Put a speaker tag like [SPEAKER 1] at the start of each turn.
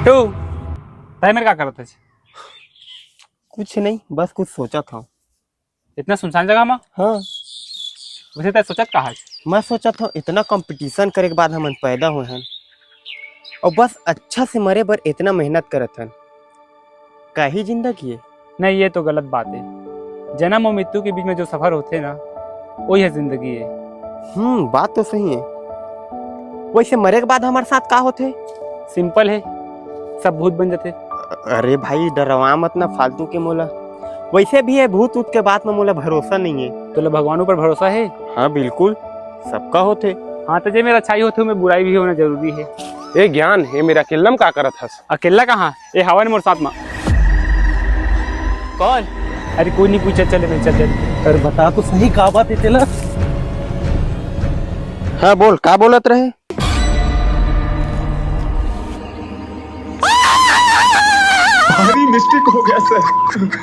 [SPEAKER 1] बिट्टू तय मेरे क्या करत है?
[SPEAKER 2] कुछ नहीं, बस कुछ सोचा था।
[SPEAKER 1] इतना सुनसान जगह में
[SPEAKER 2] हाँ,
[SPEAKER 1] वैसे तय सोचत कहा है?
[SPEAKER 2] मैं सोचा था इतना कंपटीशन करे के बाद हम पैदा हुए हैं और बस अच्छा से मरे बर इतना मेहनत करत हन। का ही जिंदगी है।
[SPEAKER 1] नहीं, ये तो गलत बात है। जन्म और मृत्यु के बीच में जो सफर होते हैं ना, वही है जिंदगी है।
[SPEAKER 2] बात तो सही है। वैसे मरे के बाद हमारे साथ का होते?
[SPEAKER 1] सिंपल है, सब भूत बन जाते।
[SPEAKER 2] अरे भाई डरवा मत ना फालतू के मोला। वैसे भी है भूत ऊत के बात में मोला भरोसा नहीं है।
[SPEAKER 1] तो भगवान ऊपर भरोसा है?
[SPEAKER 2] हाँ बिल्कुल, सबका होते।
[SPEAKER 1] हाँ, तो जे मेरा अच्छाई होते में बुराई भी होना जरूरी है।
[SPEAKER 3] ए ज्ञान हे मेरा किल्लम का करत हस?
[SPEAKER 1] अकेला कहाँ, ये हवा ने मोर साथ में।
[SPEAKER 2] कौन?
[SPEAKER 1] अरे कोई नहीं, पूछा चले मैं चल।
[SPEAKER 4] अरे बता तो सही का बात है तेला।
[SPEAKER 2] हाँ बोल, का बोलत रहे?
[SPEAKER 5] भारी मिस्टेक हो गया सर।